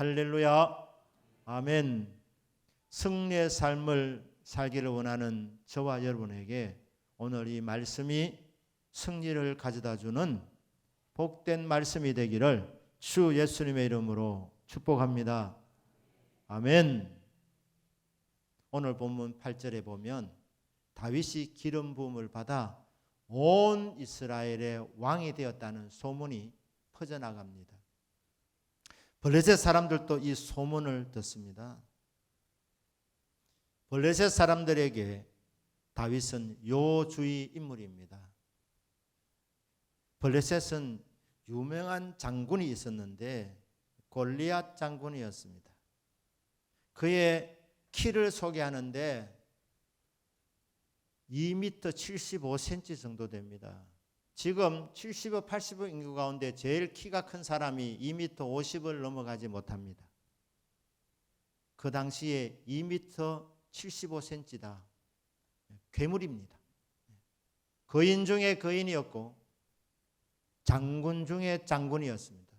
할렐루야. 아멘. 승리의 삶을 살기를 원하는 저와 여러분에게 오늘 이 말씀이 승리를 가져다 주는 복된 말씀이 되기를 주 예수님의 이름으로 축복합니다. 아멘. 오늘 본문 8절에 보면 다윗이 기름 부음을 받아 온 이스라엘의 왕이 되었다는 소문이 퍼져나갑니다. 블레셋 사람들도 이 소문을 듣습니다. 블레셋 사람들에게 다윗은 요주의 인물입니다. 블레셋은 유명한 장군이 있었는데 골리앗 장군이었습니다. 그의 키를 소개하는데 2m 75cm 정도 됩니다. 지금 70, 80 인구 가운데 제일 키가 큰 사람이 2m 50을 넘어가지 못합니다. 그 당시에 2m 75cm다. 괴물입니다. 거인 중에 거인이었고 장군 중에 장군이었습니다.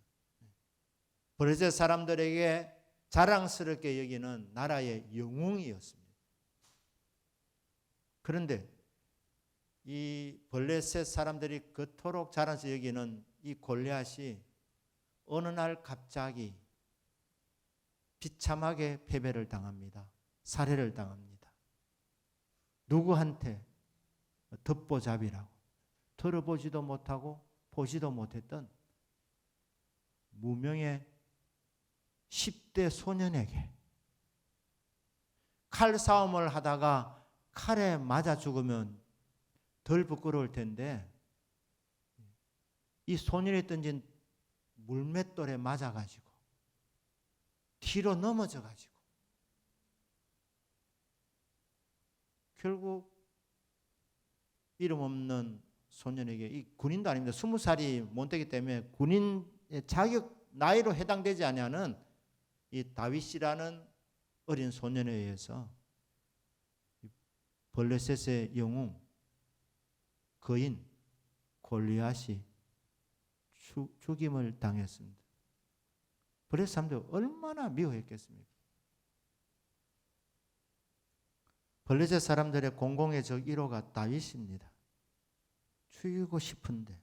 블레셋 사람들에게 자랑스럽게 여기는 나라의 영웅이었습니다. 그런데 이 블레셋 사람들이 그토록 자랑스럽게 여기는 이 골리앗이 어느 날 갑자기 비참하게 패배를 당합니다. 살해를 당합니다. 누구한테? 듣보잡이라고 들어보지도 못하고 보지도 못했던 무명의 10대 소년에게 칼싸움을 하다가 칼에 맞아 죽으면 덜 부끄러울 텐데 이 소년이 던진 물맷돌에 맞아가지고 뒤로 넘어져가지고 결국 이름 없는 소년에게, 이 군인도 아닙니다. 20살이 못 되기 때문에 군인의 자격 나이로 해당되지 않냐는 이 다윗이라는 어린 소년에 의해서 블레셋의 영웅 거인 골리앗이 죽임을 당했습니다. 블레셋 사람들 얼마나 미워했겠습니까? 블레셋 사람들의 공공의 적 1호가 다윗입니다. 죽이고 싶은데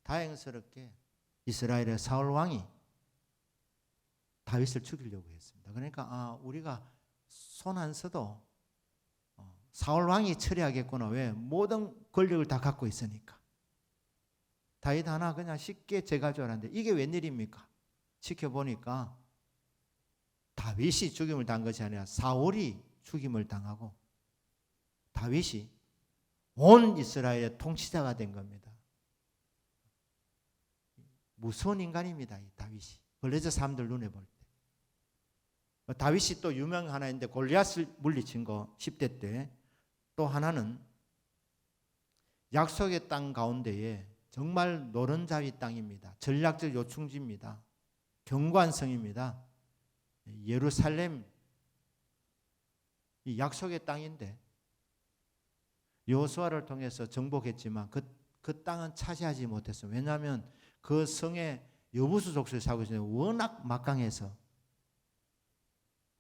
다행스럽게 이스라엘의 사울 왕이 다윗을 죽이려고 했습니다. 그러니까 우리가 손 안 써도 사울 왕이 처리하겠구나. 왜? 모든 권력을 다 갖고 있으니까. 다윗 하나 그냥 쉽게 제가 줄 알았는데 이게 웬일입니까? 지켜보니까 다윗이 죽임을 당한 것이 아니라 사울이 죽임을 당하고 다윗이 온 이스라엘의 통치자가 된 겁니다. 무서운 인간입니다. 이 다윗이. 블레셋 사람들 눈에 볼 때. 다윗이 또 유명 하나 있는데 골리앗을 물리친 거 10대 때. 또 하나는 약속의 땅 가운데에 정말 노른자위 땅입니다. 전략적 요충지입니다. 견고한 성입니다. 예루살렘 이 약속의 땅인데 여호수아를 통해서 정복했지만 그 땅은 차지하지 못했어요. 왜냐하면 그 성에 여부수 족속이 살고 있어요. 워낙 막강해서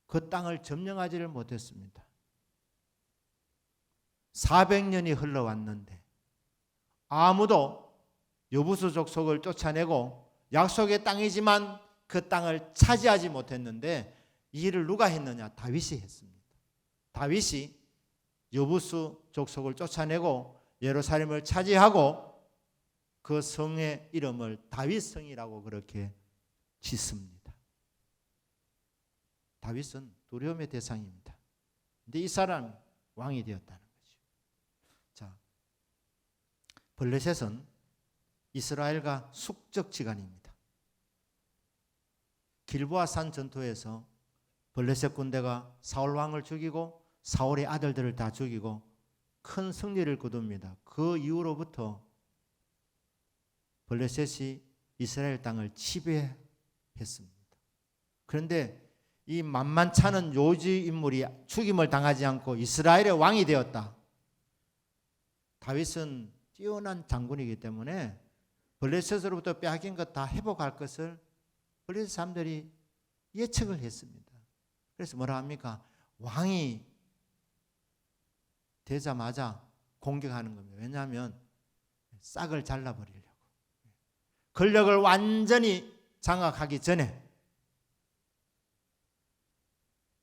그 땅을 점령하지를 못했습니다. 400년이 흘러왔는데 아무도 여부수 족속을 쫓아내고 약속의 땅이지만 그 땅을 차지하지 못했는데 이 일을 누가 했느냐? 다윗이 했습니다. 다윗이 여부수 족속을 쫓아내고 예루살렘을 차지하고 그 성의 이름을 다윗성이라고 그렇게 짓습니다. 다윗은 두려움의 대상입니다. 근데 이 사람 왕이 되었다는 거죠. 자, 블레셋은 이스라엘과 숙적지간입니다. 길보아산 전투에서 블레셋 군대가 사울 왕을 죽이고 사울의 아들들을 다 죽이고 큰 승리를 거둡니다. 그 이후로부터 블레셋이 이스라엘 땅을 지배했습니다. 그런데 이 만만찮은 요지 인물이 죽임을 당하지 않고 이스라엘의 왕이 되었다. 다윗은 뛰어난 장군이기 때문에 블레셋으로부터 빼앗긴 것 다 회복할 것을 블레셋 사람들이 예측을 했습니다. 그래서 뭐라 합니까? 왕이 되자마자 공격하는 겁니다. 왜냐하면 싹을 잘라버리려고. 권력을 완전히 장악하기 전에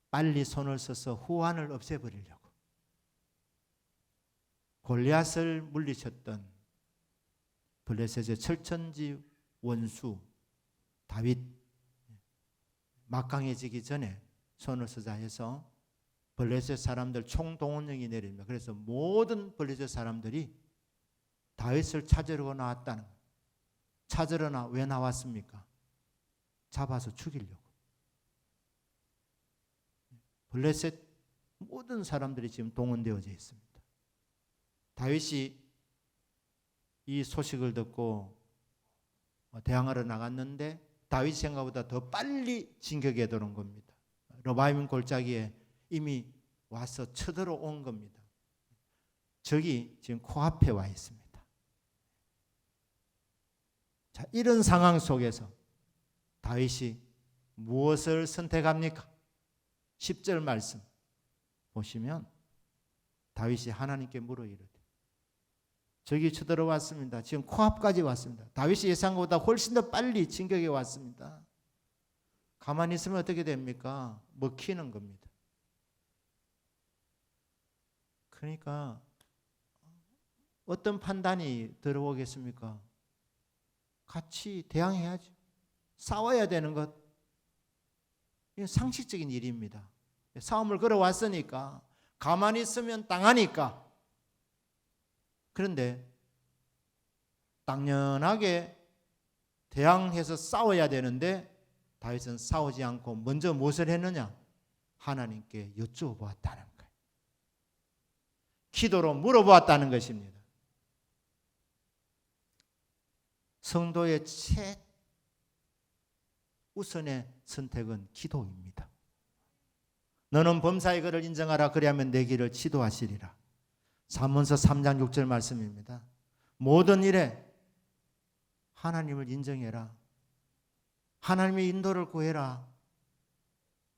빨리 손을 써서 후환을 없애버리려고. 골리앗을 물리쳤던 블레셋의 철천지 원수 다윗, 막강해지기 전에 손을 쓰자 해서 블레셋 사람들 총동원령이 내립니다. 그래서 모든 블레셋 사람들이 다윗을 찾으러 나왔다는 거예요. 찾으러 왜 나왔습니까? 잡아서 죽이려고. 블레셋 모든 사람들이 지금 동원되어져 있습니다. 다윗이 이 소식을 듣고 대항하러 나갔는데 다윗 생각보다 더 빨리 진격에 들어온 겁니다. 러바임 골짜기에 이미 와서 쳐들어온 겁니다. 적이 지금 코앞에 와 있습니다. 자, 이런 상황 속에서 다윗이 무엇을 선택합니까? 10절 말씀 보시면 다윗이 하나님께 물어 이르되 적이 쳐들어왔습니다. 지금 코앞까지 왔습니다. 다윗이 예상한 것보다 훨씬 더 빨리 진격해 왔습니다. 가만히 있으면 어떻게 됩니까? 먹히는 겁니다. 그러니까 어떤 판단이 들어오겠습니까? 같이 대항해야죠. 싸워야 되는 것. 이건 상식적인 일입니다. 싸움을 걸어왔으니까 가만히 있으면 당하니까. 그런데 당연하게 대항해서 싸워야 되는데 다윗은 싸우지 않고 먼저 무엇을 했느냐? 하나님께 여쭈어보았다는 거예요. 기도로 물어보았다는 것입니다. 성도의 최우선의 선택은 기도입니다. 너는 범사의 것을 인정하라. 그리하면 내 길을 지도하시리라. 잠언서 3장 6절 말씀입니다. 모든 일에 하나님을 인정해라. 하나님의 인도를 구해라.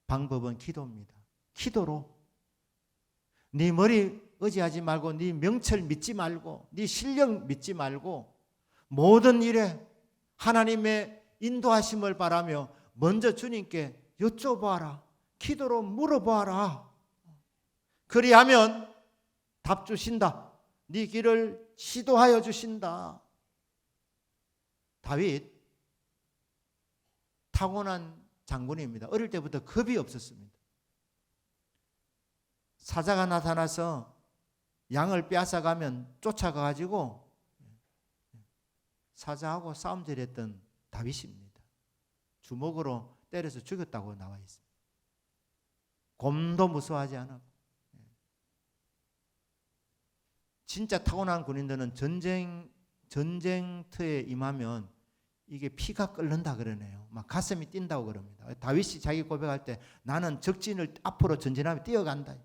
방법은 기도입니다. 기도로 네 머리 의지하지 말고 네 명철 믿지 말고 네 실력 믿지 말고 모든 일에 하나님의 인도하심을 바라며 먼저 주님께 여쭤봐라. 기도로 물어봐라. 그리하면 답 주신다. 네 길을 지도하여 주신다. 다윗 타고난 장군입니다. 어릴 때부터 겁이 없었습니다. 사자가 나타나서 양을 빼앗아가면 쫓아가가지고 사자하고 싸움질했던 다윗입니다. 주먹으로 때려서 죽였다고 나와 있습니다. 곰도 무서워하지 않았고. 진짜 타고난 군인들은 전쟁터에 임하면 이게 피가 끓는다 그러네요. 막 가슴이 뛴다고 그럽니다. 다윗이 자기 고백할 때 나는 적진을 앞으로 전진하며 뛰어간다.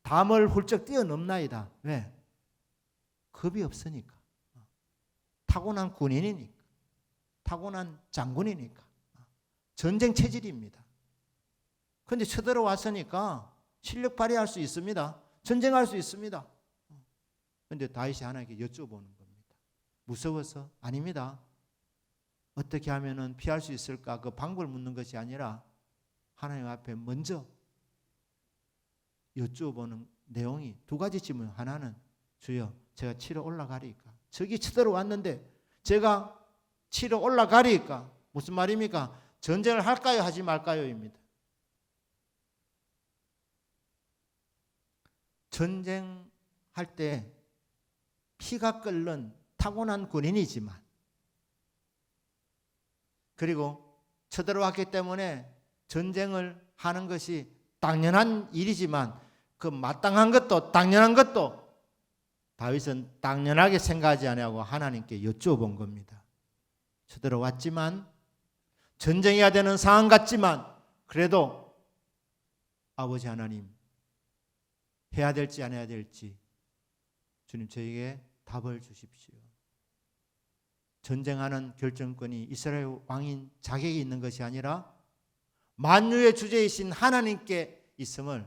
담을 훌쩍 뛰어넘나이다. 왜? 겁이 없으니까. 타고난 군인이니까. 타고난 장군이니까. 전쟁 체질입니다. 그런데 쳐들어왔으니까 실력 발휘할 수 있습니다. 전쟁할 수 있습니다. 그런데 다윗이 하나님께 여쭤보는 겁니다. 무서워서? 아닙니다. 어떻게 하면 피할 수 있을까? 그 방법을 묻는 것이 아니라 하나님 앞에 먼저 여쭤보는 내용이 두 가지 질문. 하나는 주여 제가 치러 올라가리까? 저기 쳐들어왔는데 제가 치러 올라가리까? 무슨 말입니까? 전쟁을 할까요? 하지 말까요? 입니다. 전쟁할 때 피가 끓는 타고난 군인이지만 그리고 쳐들어왔기 때문에 전쟁을 하는 것이 당연한 일이지만 그 마땅한 것도 당연한 것도 다윗은 당연하게 생각하지 아니하고 하나님께 여쭤본 겁니다. 쳐들어왔지만 전쟁해야 되는 상황 같지만 그래도 아버지 하나님 해야 될지 안 해야 될지 주님 저에게 답을 주십시오. 전쟁하는 결정권이 이스라엘 왕인 자격이 있는 것이 아니라 만유의 주제이신 하나님께 있음을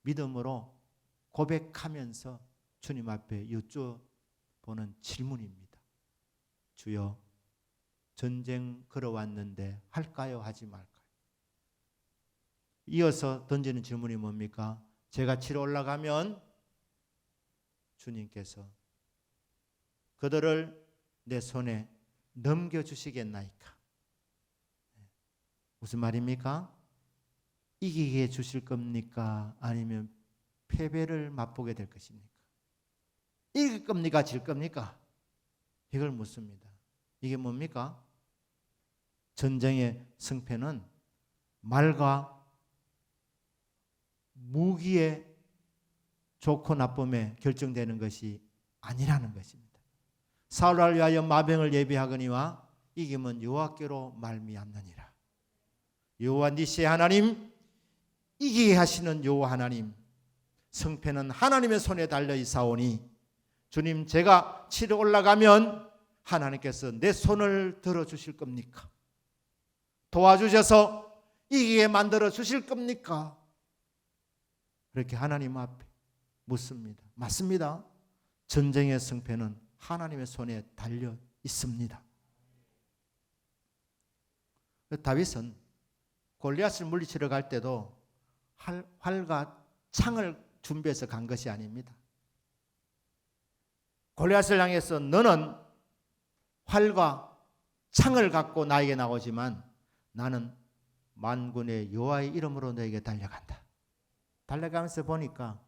믿음으로 고백하면서 주님 앞에 여쭤보는 질문입니다. 주여, 전쟁 걸어왔는데 할까요? 하지 말까요? 이어서 던지는 질문이 뭡니까? 제가 치러 올라가면 주님께서 그들을 내 손에 넘겨주시겠나이까? 무슨 말입니까? 이기게 해주실 겁니까? 아니면 패배를 맛보게 될 것입니까? 이길 겁니까? 질 겁니까? 이걸 묻습니다. 이게 뭡니까? 전쟁의 승패는 말과 무기의 좋고 나쁨에 결정되는 것이 아니라는 것입니다. 사울을 위하여 마병을 예비하거니와 이기면 여호와께로 말미암느니라. 여호와 니시의 하나님, 이기게 하시는 여호와 하나님, 승패는 하나님의 손에 달려 있사오니 주님, 제가 치러 올라가면 하나님께서 내 손을 들어주실 겁니까? 도와주셔서 이기게 만들어 주실 겁니까? 그렇게 하나님 앞에 묻습니다. 맞습니다. 전쟁의 승패는 하나님의 손에 달려 있습니다. 다윗은 골리앗을 물리치러 갈 때도 활과 창을 준비해서 간 것이 아닙니다. 골리앗을 향해서 너는 활과 창을 갖고 나에게 나오지만 나는 만군의 여호와의 이름으로 너에게 달려간다. 달려가면서 보니까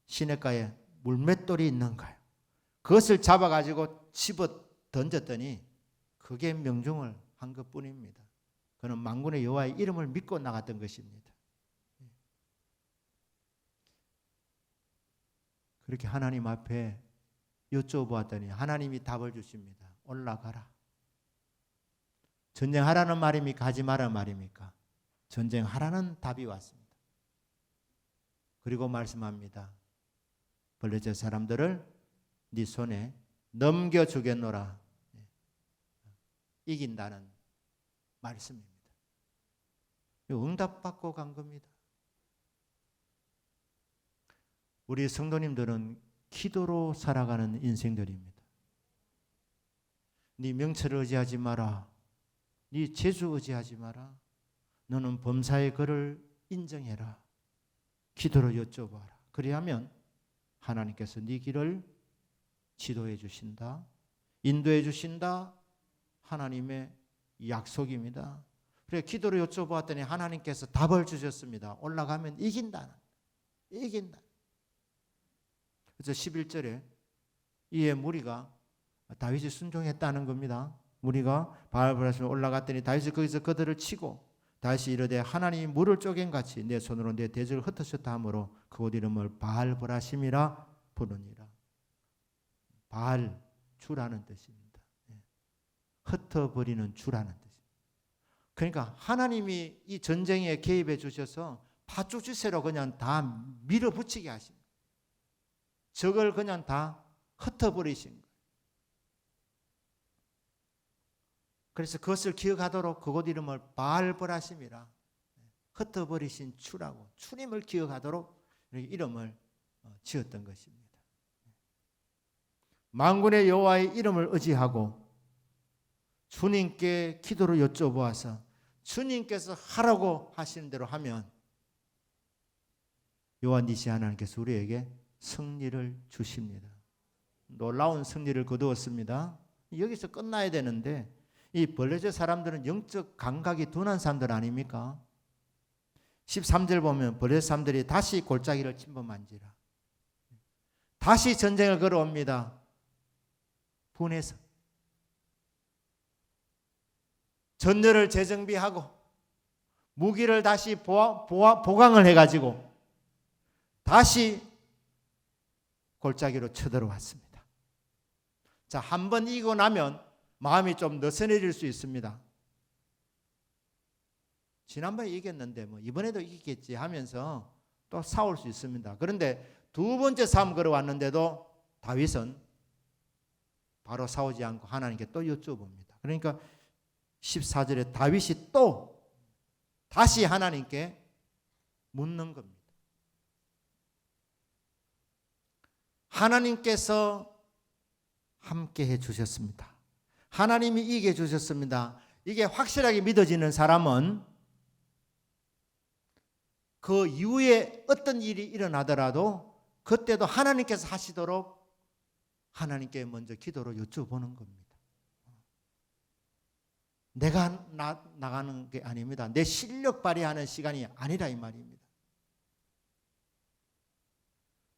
시냇가에 물맷돌이 있는 거예요. 그것을 잡아가지고 집어 던졌더니 그게 명중을 한 것뿐입니다. 그는 만군의 여호와의 이름을 믿고 나갔던 것입니다. 그렇게 하나님 앞에 여쭤보았더니 하나님이 답을 주십니다. 올라가라. 전쟁하라는 말입니까? 하지 말라는 말입니까? 전쟁하라는 답이 왔습니다. 그리고 말씀합니다. 블레셋 사람들을 네 손에 넘겨주겠노라. 이긴다는 말씀입니다. 응답받고 간 겁니다. 우리 성도님들은 기도로 살아가는 인생들입니다. 네 명철을 의지하지 마라. 네 재주 의지하지 마라. 너는 범사의 글을 인정해라. 기도로 여쭤봐라. 그리하면 하나님께서 네 길을 지도해 주신다. 인도해 주신다. 하나님의 약속입니다. 그래 기도로 여쭤보았더니 하나님께서 답을 주셨습니다. 올라가면 이긴다. 그래서 11절에 이에 무리가 다윗이 순종했다는 겁니다. 무리가 바알브라심에 올라갔더니 다윗이 거기서 그들을 치고 다윗이 이르되 하나님이 물을 쪼갠같이 내 손으로 내 대적을 흩으셨다 하므로 그곳 이름을 바알브라심이라 부르니라. 바알 주라는 뜻입니다. 흩어버리는 주라는 뜻입니다. 그러니까 하나님이 이 전쟁에 개입해 주셔서 파죽지세로 그냥 다 밀어붙이게 하십니다. 적을 그냥 다 흩어버리신 거예요. 그래서 그것을 기억하도록 그곳 이름을 바알브라심이라, 흩어버리신 주라고, 주님을 기억하도록 이름을 지었던 것입니다. 만군의 여호와의 이름을 의지하고 주님께 기도로 여쭤보아서 주님께서 하라고 하시는 대로 하면 여호와 니시 하나님께서 우리에게 승리를 주십니다. 놀라운 승리를 거두었습니다. 여기서 끝나야 되는데 이 블레셋 사람들은 영적 감각이 둔한 사람들 아닙니까? 13절 보면 블레셋 사람들이 다시 골짜기를 침범한지라. 다시 전쟁을 걸어옵니다. 분해서 전열을 재정비하고 무기를 다시 보강을 해가지고 다시 골짜기로 쳐들어왔습니다. 자, 한 번 이기고 나면 마음이 좀 느슨해질 수 있습니다. 지난번에 이겼는데 뭐 이번에도 이기겠지 하면서 또 싸울 수 있습니다. 그런데 두 번째 싸움 걸어왔는데도 다윗은 바로 싸우지 않고 하나님께 또 여쭤봅니다. 그러니까 14절에 다윗이 또 다시 하나님께 묻는 겁니다. 하나님께서 함께 해 주셨습니다. 하나님이 이겨 주셨습니다. 이게 확실하게 믿어지는 사람은 그 이후에 어떤 일이 일어나더라도 그때도 하나님께서 하시도록 하나님께 먼저 기도로 여쭤보는 겁니다. 내가 나가는 게 아닙니다. 내 실력 발휘하는 시간이 아니라 이 말입니다.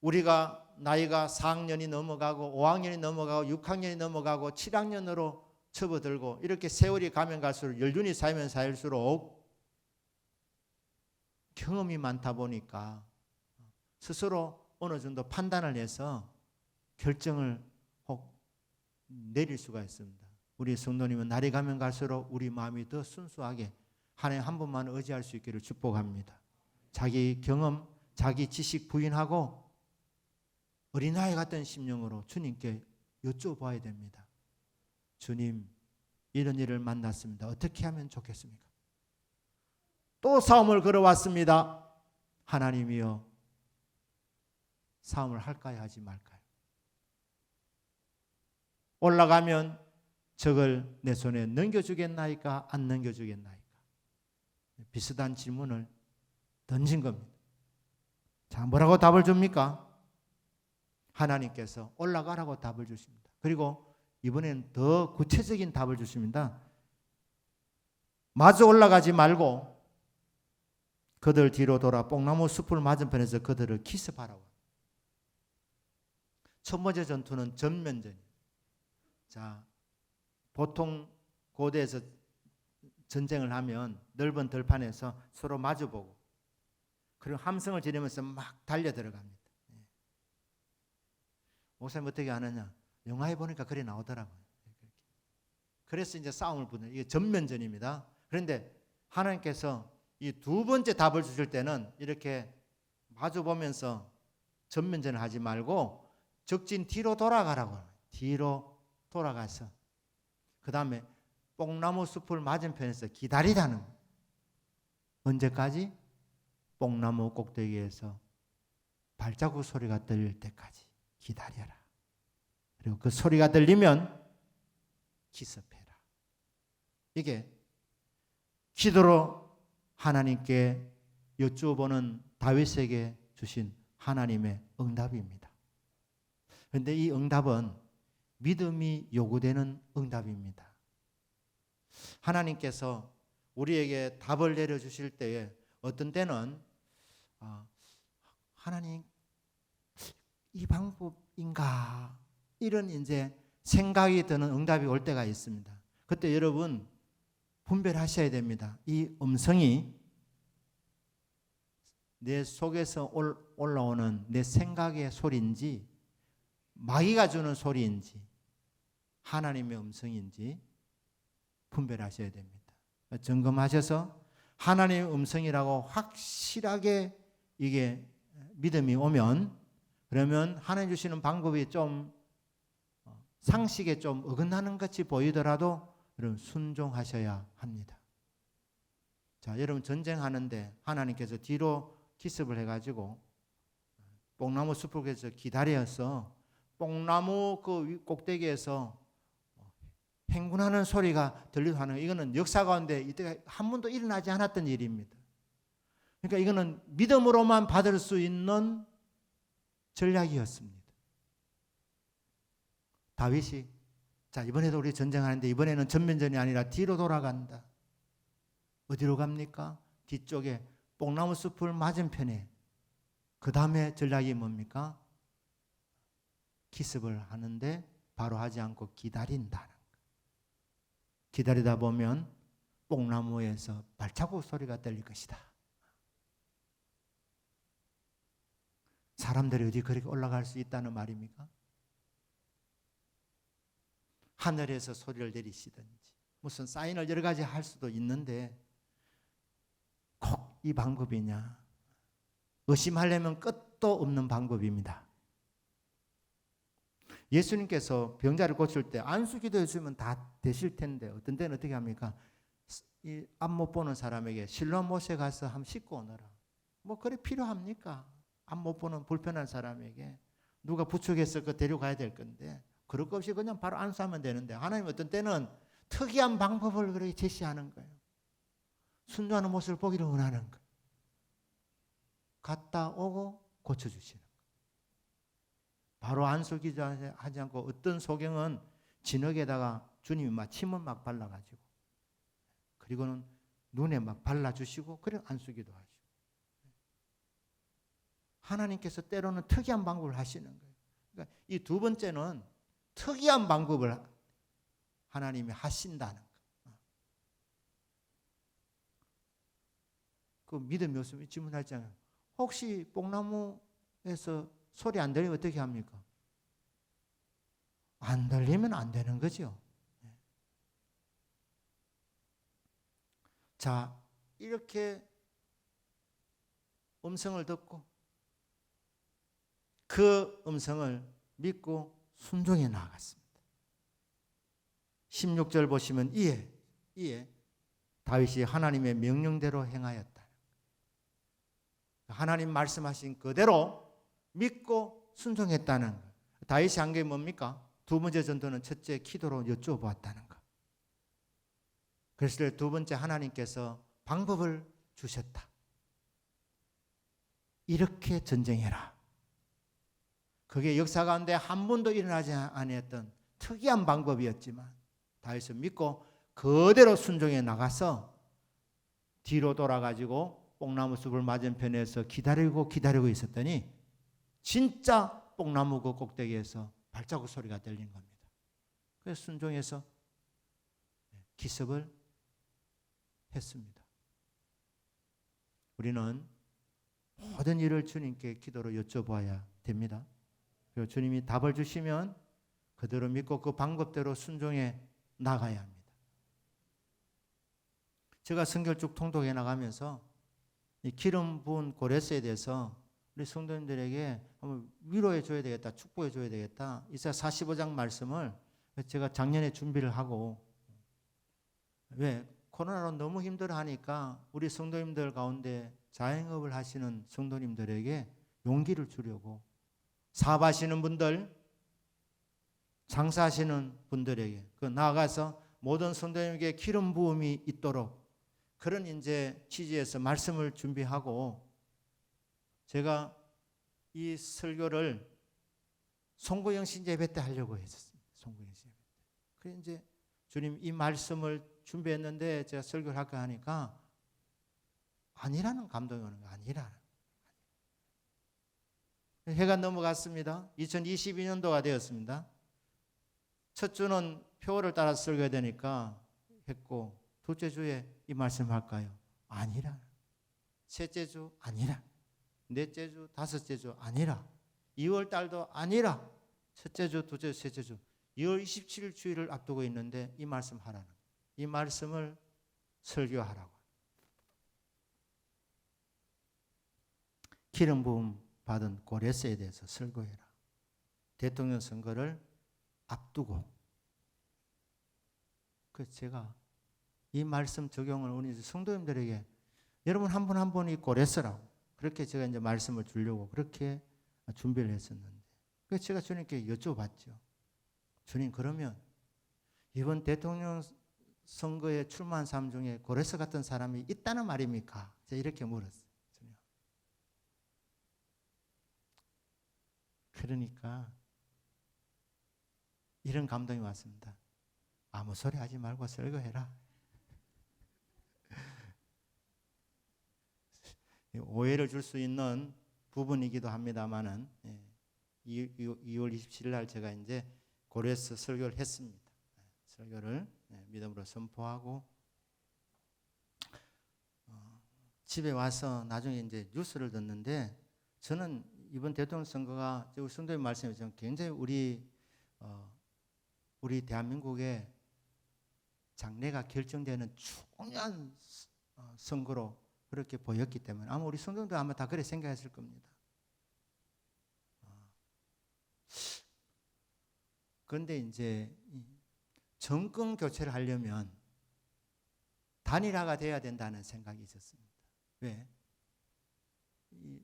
우리가 나이가 4학년이 넘어가고 5학년이 넘어가고 6학년이 넘어가고 7학년으로 접어들고 이렇게 세월이 가면 갈수록 연륜이 쌓이면 쌓일수록 경험이 많다 보니까 스스로 어느 정도 판단을 해서 결정을 혹 내릴 수가 있습니다. 우리 성도님은 날이 가면 갈수록 우리 마음이 더 순수하게 하나님 한 분만 의지할 수 있기를 축복합니다. 자기 경험, 자기 지식 부인하고 어린아이 같은 심령으로 주님께 여쭤봐야 됩니다. 주님, 이런 일을 만났습니다. 어떻게 하면 좋겠습니까? 또 싸움을 걸어왔습니다. 하나님이여, 싸움을 할까요? 하지 말까요? 올라가면 적을 내 손에 넘겨주겠나이까? 안 넘겨주겠나이까? 비슷한 질문을 던진 겁니다. 자, 뭐라고 답을 줍니까? 하나님께서 올라가라고 답을 주십니다. 그리고 이번에는 더 구체적인 답을 주십니다. 마주 올라가지 말고 그들 뒤로 돌아 뽕나무 숲을 맞은편에서 그들을 기습하라고. 첫 번째 전투는 전면전이에요. 자, 보통 고대에서 전쟁을 하면 넓은 들판에서 서로 마주보고 그리고 함성을 지르면서 막 달려 들어갑니다. 목사님 어떻게 아느냐? 영화에 보니까 그래 나오더라고요. 그래서 이제 싸움을 붙는 이게 전면전입니다. 그런데 하나님께서 이 두 번째 답을 주실 때는 이렇게 마주 보면서 전면전을 하지 말고 적진 뒤로 돌아가라고. 뒤로 돌아가서 그 다음에 뽕나무 숲을 맞은편에서 기다리라는. 언제까지? 뽕나무 꼭대기에서 발자국 소리가 들릴 때까지 기다려라. 그리고 그 소리가 들리면 기습해라. 이게 기도로 하나님께 여쭈어보는 다윗에게 주신 하나님의 응답입니다. 그런데 이 응답은 믿음이 요구되는 응답입니다. 하나님께서 우리에게 답을 내려주실 때에 어떤 때는 하나님 이 방법인가 이런 이제 생각이 드는 응답이 올 때가 있습니다. 그때 여러분 분별하셔야 됩니다. 이 음성이 내 속에서 올라오는 내 생각의 소리인지 마귀가 주는 소리인지 하나님의 음성인지 분별하셔야 됩니다. 점검하셔서 하나님의 음성이라고 확실하게 이게 믿음이 오면 그러면 하나님 주시는 방법이 좀 상식에 좀 어긋나는 같이 보이더라도 여러분 순종하셔야 합니다. 자, 여러분 전쟁하는데 하나님께서 뒤로 기습을 해가지고 뽕나무 숲에서 기다려서 뽕나무 그 꼭대기에서 행군하는 소리가 들리고 하는 이거는 역사 가운데 이때가 한 번도 일어나지 않았던 일입니다. 그러니까 이거는 믿음으로만 받을 수 있는 전략이었습니다. 다윗이 자 이번에도 우리 전쟁하는데 이번에는 전면전이 아니라 뒤로 돌아간다. 어디로 갑니까? 뒤쪽에 뽕나무 숲을 맞은편에. 그 다음에 전략이 뭡니까? 기습을 하는데 바로 하지 않고 기다린다는 거. 기다리다 보면 뽕나무에서 발자국 소리가 들릴 것이다. 사람들이 어디 그렇게 올라갈 수 있다는 말입니까? 하늘에서 소리를 내리시든지 무슨 사인을 여러 가지 할 수도 있는데 꼭 이 방법이냐? 의심하려면 끝도 없는 방법입니다. 예수님께서 병자를 고칠 때 안수기도 해주면 다 되실 텐데 어떤 때는 어떻게 합니까? 이 앞 못 보는 사람에게 실로암 못에 가서 한번 씻고 오너라. 뭐 그래 필요합니까? 앞 못 보는 불편한 사람에게 누가 부축해서 그 데려가야 될 건데 그럴 것 없이 그냥 바로 안수하면 되는데 하나님 어떤 때는 특이한 방법을 그렇게 제시하는 거예요. 순종하는 모습을 보기를 원하는 거예요. 갔다 오고 고쳐주시는 거예요. 바로 안수기도하지 않고 어떤 소경은 진흙에다가 주님이 막 침을 막 발라가지고 그리고는 눈에 막 발라주시고 그래 안수기도 하시고 하나님께서 때로는 특이한 방법을 하시는 거예요. 그러니까 이 두 번째는 특이한 방법을 하나님이 하신다는 거예요. 그 믿음이 없으면 질문하잖아요. 혹시 뽕나무에서 소리 안 들리면 어떻게 합니까? 안 들리면 안 되는 거죠. 자, 이렇게 음성을 듣고 그 음성을 믿고 순종해 나아갔습니다. 16절 보시면 이에 다윗이 하나님의 명령대로 행하였다. 하나님 말씀하신 그대로 믿고 순종했다는 것. 다윗이 한 게 뭡니까? 두 번째 전도는 첫째 기도로 여쭤보았다는 것. 그래서 두 번째 하나님께서 방법을 주셨다. 이렇게 전쟁해라. 그게 역사 가운데 한 번도 일어나지 아니했던 특이한 방법이었지만 다윗은 믿고 그대로 순종해 나가서 뒤로 돌아가지고 뽕나무 숲을 맞은편에서 기다리고 있었더니 진짜 뽕나무 그 꼭대기에서 발자국 소리가 들린 겁니다. 그래서 순종해서 기습을 했습니다. 우리는 모든 일을 주님께 기도로 여쭤봐야 됩니다. 그리고 주님이 답을 주시면 그대로 믿고 그 방법대로 순종해 나가야 합니다. 제가 성결 쭉 통독해 나가면서 이 기름 부은 고레스에 대해서 우리 성도님들에게 한번 위로해 줘야 되겠다, 축복해 줘야 되겠다. 이사야 45장 말씀을 제가 작년에 준비를 하고 왜 코로나로 너무 힘들어하니까 우리 성도님들 가운데 자영업을 하시는 성도님들에게 용기를 주려고 사업하시는 분들, 장사하시는 분들에게 그 나아가서 모든 성도님에게 기름 부음이 있도록 그런 이제 취지에서 말씀을 준비하고 제가 이 설교를 송구영신 예배 때 하려고 했었습니다. 송구영신 예배 때. 그래서 이제 주님 이 말씀을 준비했는데 제가 설교를 할까 하니까 아니라는 감동이 오는 거예요. 아니라. 해가 넘어갔습니다. 2022년도가 되었습니다. 첫 주는 표를 따라 설교해야 되니까 했고 둘째 주에 이 말씀 할까요? 아니라. 셋째 주 아니라. 넷째 주, 다섯째 주 아니라. 2월 달도 아니라. 첫째 주, 둘째 주, 셋째 주. 2월 27일 주일을 앞두고 있는데 이 말씀 하라는. 이 말씀을 설교하라고. 기름 부음 받은 고레스에 대해서 설교해라. 대통령 선거를 앞두고. 그래서 제가 이 말씀 적용을 우리 성도님들에게 여러분 한 분 한 분이 고레스라고 그렇게 제가 이제 말씀을 주려고 그렇게 준비를 했었는데 그래서 제가 주님께 여쭤봤죠. 주님 그러면 이번 대통령 선거에 출마한 사람 중에 고레스 같은 사람이 있다는 말입니까? 제가 이렇게 물었어요. 주님. 그러니까 이런 감동이 왔습니다. 아무 소리 하지 말고 설교해라. 오해를 줄 수 있는 부분이기도 합니다만은 2월 27일 날 제가 이제 고레스 설교를 했습니다. 설교를 믿음으로 선포하고 집에 와서 나중에 이제 뉴스를 듣는데 저는 이번 대통령 선거가 우리 성도님 말씀에 굉장히 우리 대한민국의 장래가 결정되는 중요한 선거로 그렇게 보였기 때문에 아마 우리 성도님도 아마 다 그렇게 생각했을 겁니다. 그런데 이제 정권 교체를 하려면 단일화가 돼야 된다는 생각이 있었습니다. 왜? 이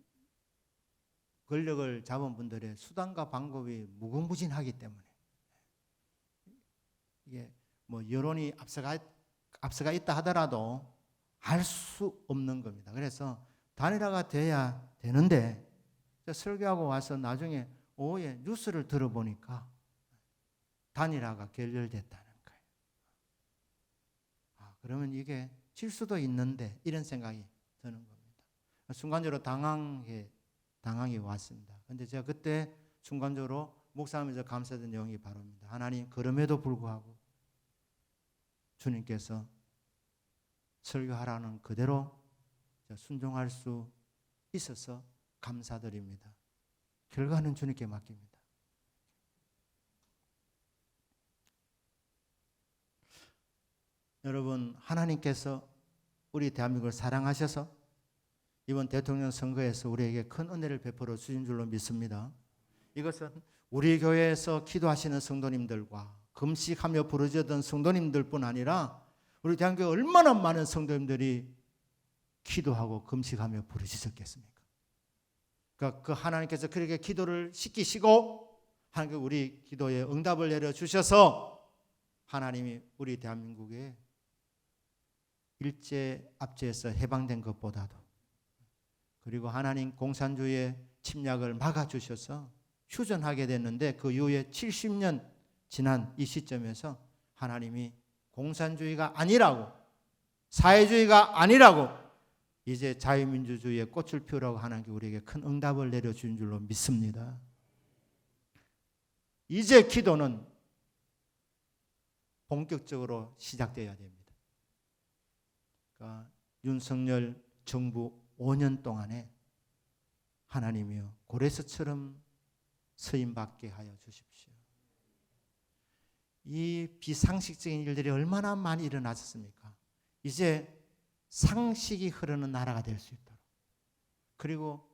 권력을 잡은 분들의 수단과 방법이 무궁무진하기 때문에 이게 뭐 여론이 앞서가 있다 하더라도 알 수 없는 겁니다. 그래서 단일화가 돼야 되는데 설교하고 와서 나중에 오후에 뉴스를 들어보니까 단일화가 결렬됐다는 거예요. 그러면 이게 질 수도 있는데 이런 생각이 드는 겁니다. 순간적으로 당황이 왔습니다. 그런데 제가 그때 순간적으로 묵상하면서 감사했던 내용이 바로입니다. 하나님, 그럼에도 불구하고 주님께서 설교하라는 그대로 순종할 수 있어서 감사드립니다. 결과는 주님께 맡깁니다. 여러분, 하나님께서 우리 대한민국을 사랑하셔서 이번 대통령 선거에서 우리에게 큰 은혜를 베풀어 주신 줄로 믿습니다. 이것은 우리 교회에서 기도하시는 성도님들과 금식하며 부르짖던 성도님들뿐 아니라 우리 대한민국에 얼마나 많은 성도님들이 기도하고 금식하며 부르짖었겠습니까? 그러니까 그 하나님께서 그렇게 기도를 시키시고 하나님께 우리 기도에 응답을 내려주셔서 하나님이 우리 대한민국에 일제 압제에서 해방된 것보다도 그리고 하나님 공산주의의 침략을 막아주셔서 휴전하게 됐는데 그 이후에 70년 지난 이 시점에서 하나님이 공산주의가 아니라고 사회주의가 아니라고 이제 자유민주주의의 꽃을 피우라고 하나님께 우리에게 큰 응답을 내려준 줄로 믿습니다. 이제 기도는 본격적으로 시작되어야 됩니다. 그러니까 윤석열 정부 5년 동안에 하나님이여 고레스처럼 서임받게 하여 주십시오. 이 비상식적인 일들이 얼마나 많이 일어났습니까? 이제 상식이 흐르는 나라가 될 수 있도록 그리고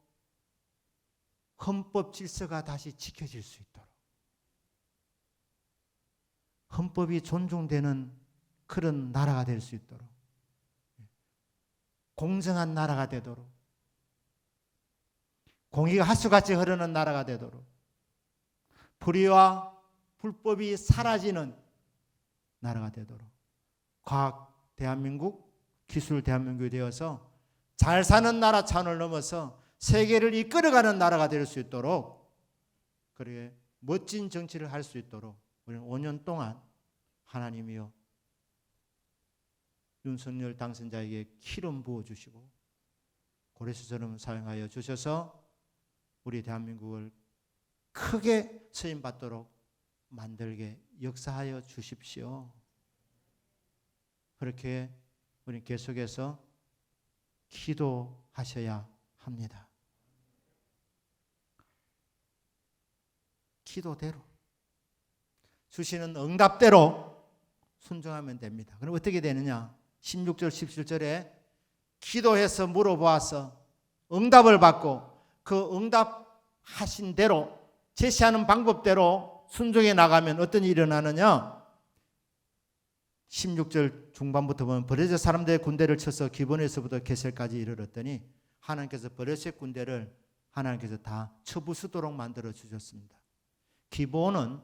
헌법 질서가 다시 지켜질 수 있도록 헌법이 존중되는 그런 나라가 될 수 있도록 공정한 나라가 되도록 공의가 하수같이 흐르는 나라가 되도록 불의와 불법이 사라지는 나라가 되도록 과학 대한민국, 기술 대한민국이 되어서 잘 사는 나라 차원을 넘어서 세계를 이끌어가는 나라가 될 수 있도록 그렇게 멋진 정치를 할 수 있도록 우리는 5년 동안 하나님이여 윤석열 당선자에게 기름 부어주시고 고레스처럼 사용하여 주셔서 우리 대한민국을 크게 쓰임받도록 만들게 역사하여 주십시오. 그렇게 우리 계속해서 기도하셔야 합니다. 기도대로 주시는 응답대로 순종하면 됩니다. 그럼 어떻게 되느냐? 16절 17절에 기도해서 물어보아서 응답을 받고 그 응답하신 대로 제시하는 방법대로 순종해 나가면 어떤 일이 일어나느냐? 16절 중반부터 보면 버레셋 사람들의 군대를 쳐서 기본에서부터 게셀까지 이르렀더니 하나님께서 버레셋 군대를 하나님께서 다 쳐부수도록 만들어 주셨습니다. 기본은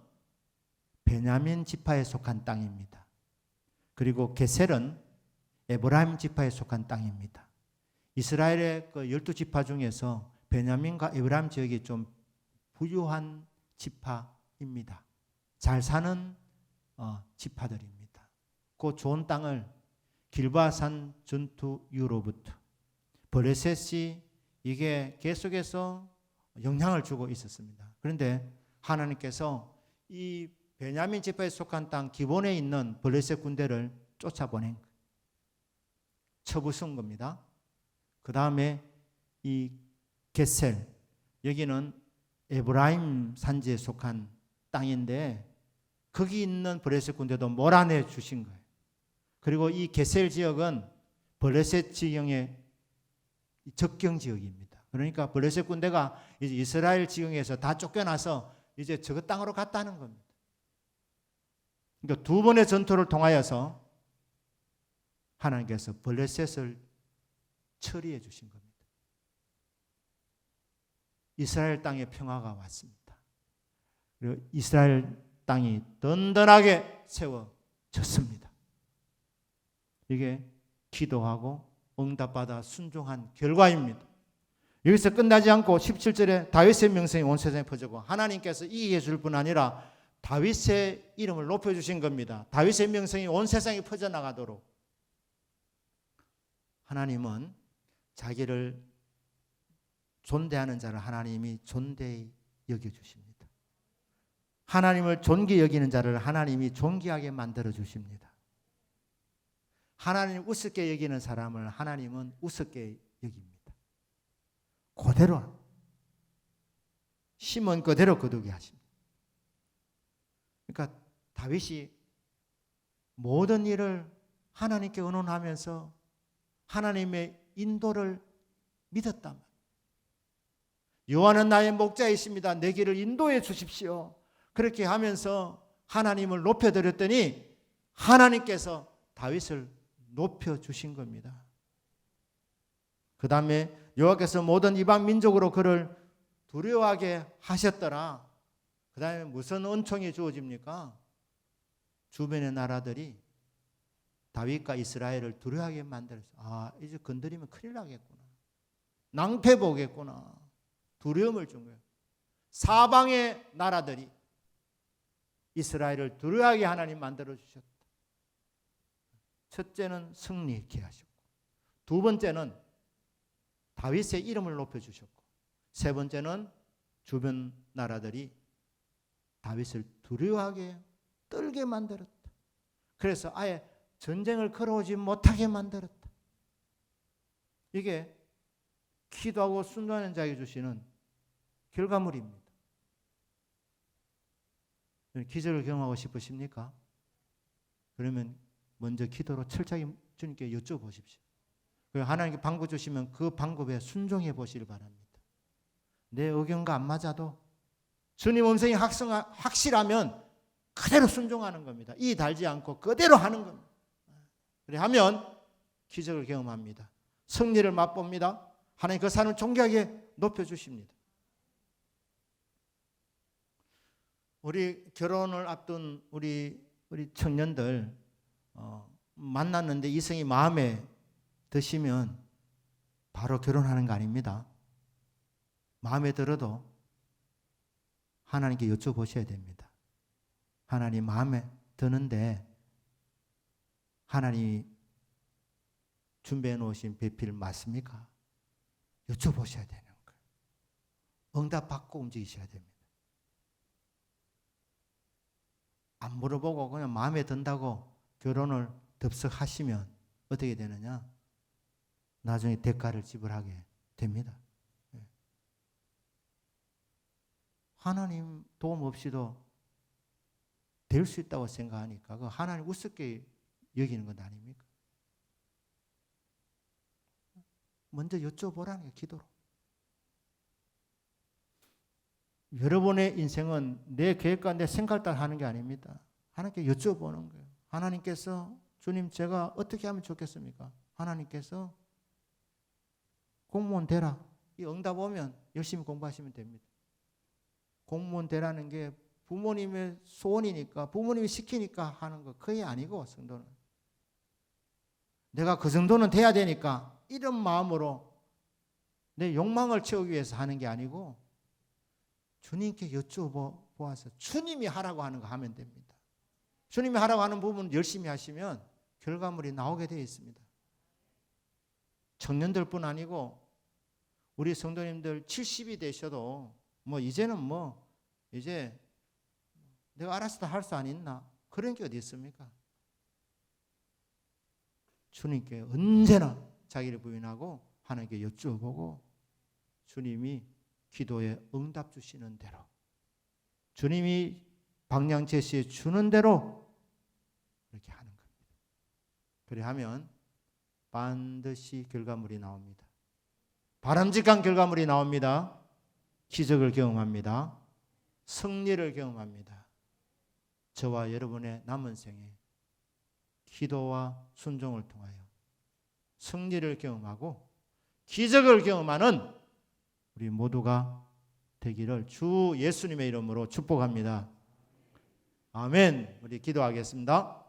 베냐민 지파에 속한 땅입니다. 그리고 게셀은 에브라임 지파에 속한 땅입니다. 이스라엘의 그 12지파 중에서 베냐민과 에브라임 지역이 좀 부유한 지파입니다. 잘 사는 지파들입니다. 그 좋은 땅을 길바산 전투 이후로부터 브레셋이 이게 계속해서 영향을 주고 있었습니다. 그런데 하나님께서 이 베냐민 지파에 속한 땅 기본에 있는 브레셋 군대를 쫓아보낸 쳐부순 겁니다. 그 다음에 이 게셀 여기는 에브라임 산지에 속한 땅인데 거기 있는 브레셋 군대도 몰아내 주신 거예요. 그리고 이 게셀 지역은 브레셋 지경의 접경 지역입니다. 그러니까 브레셋 군대가 이제 이스라엘 지경에서 다 쫓겨나서 이제 저 땅으로 갔다는 겁니다. 그러니까 두 번의 전투를 통하여서 하나님께서 블레셋을 처리해 주신 겁니다. 이스라엘 땅에 평화가 왔습니다. 그리고 이스라엘 땅이 든든하게 세워졌습니다. 이게 기도하고 응답받아 순종한 결과입니다. 여기서 끝나지 않고 17절에 다윗의 명성이 온 세상에 퍼지고 하나님께서 이기해 줄 뿐 아니라 다윗의 이름을 높여주신 겁니다. 다윗의 명성이 온 세상에 퍼져나가도록 하나님은 자기를 존대하는 자를 하나님이 존대히 여겨주십니다. 하나님을 존귀 여기는 자를 하나님이 존귀하게 만들어 주십니다. 하나님 우습게 여기는 사람을 하나님은 우습게 여깁니다. 그대로 심은 그대로 거두게 하십니다. 그러니까 다윗이 모든 일을 하나님께 의논하면서 하나님의 인도를 믿었단 말이에요. 여호와는 나의 목자이십니다. 내 길을 인도해 주십시오. 그렇게 하면서 하나님을 높여드렸더니 하나님께서 다윗을 높여주신 겁니다. 그 다음에 여호와께서 모든 이방 민족으로 그를 두려워하게 하셨더라. 그 다음에 무슨 은총이 주어집니까? 주변의 나라들이 다윗과 이스라엘을 두려워하게 만들었어요. 아, 이제 건드리면 큰일 나겠구나. 낭패 보겠구나. 두려움을 준 거예요. 사방의 나라들이 이스라엘을 두려워하게 하나님 만들어 주셨다. 첫째는 승리 있게 하셨고, 두 번째는 다윗의 이름을 높여주셨고, 세 번째는 주변 나라들이 다윗을 두려워하게 떨게 만들었다. 그래서 아예 전쟁을 걸어오지 못하게 만들었다. 이게 기도하고 순종하는 자에게 주시는 결과물입니다. 기적을 경험하고 싶으십니까? 그러면 먼저 기도로 철저히 주님께 여쭤보십시오. 하나님께 방법 주시면 그 방법에 순종해 보시길 바랍니다. 내 의견과 안 맞아도 주님 음성이 확실하면 그대로 순종하는 겁니다. 이 달지 않고 그대로 하는 겁니다. 그래 하면 기적을 경험합니다. 승리를 맛봅니다. 하나님 그 사람을 존귀하게 높여주십니다. 우리 결혼을 앞둔 우리 청년들 만났는데 이성이 마음에 드시면 바로 결혼하는 거 아닙니다. 마음에 들어도 하나님께 여쭤보셔야 됩니다. 하나님 마음에 드는데 하나님이 준비해 놓으신 배필 맞습니까? 여쭤보셔야 되는 거예요. 응답 받고 움직이셔야 됩니다. 안 물어보고 그냥 마음에 든다고 결혼을 덥석하시면 어떻게 되느냐? 나중에 대가를 지불하게 됩니다. 하나님 도움 없이도 될 수 있다고 생각하니까 그 하나님 우습게 여기는 건 아닙니까? 먼저 여쭤보라는 게 기도로. 여러분의 인생은 내 계획과 내 생각을 따라 하는 게 아닙니다. 하나님께 여쭤보는 거예요. 하나님께서 주님 제가 어떻게 하면 좋겠습니까? 하나님께서 공무원 되라. 이 응답 오면 열심히 공부하시면 됩니다. 공무원 되라는 게 부모님의 소원이니까 부모님이 시키니까 하는 거 거의 아니고 성도는. 내가 그 정도는 돼야 되니까 이런 마음으로 내 욕망을 채우기 위해서 하는 게 아니고 주님께 여쭤보아서 주님이 하라고 하는 거 하면 됩니다. 주님이 하라고 하는 부분 열심히 하시면 결과물이 나오게 되어 있습니다. 청년들뿐 아니고 우리 성도님들 70이 되셔도 이제는 이제 내가 알아서 다 할 수 안 있나 그런 게 어디 있습니까? 주님께 언제나 자기를 부인하고 하나님께 여쭤보고 주님이 기도에 응답 주시는 대로 주님이 방향 제시해 주는 대로 그렇게 하는 겁니다. 그래 하면 반드시 결과물이 나옵니다. 바람직한 결과물이 나옵니다. 기적을 경험합니다. 승리를 경험합니다. 저와 여러분의 남은 생에 기도와 순종을 통하여 승리를 경험하고 기적을 경험하는 우리 모두가 되기를 주 예수님의 이름으로 축복합니다. 아멘. 우리 기도하겠습니다.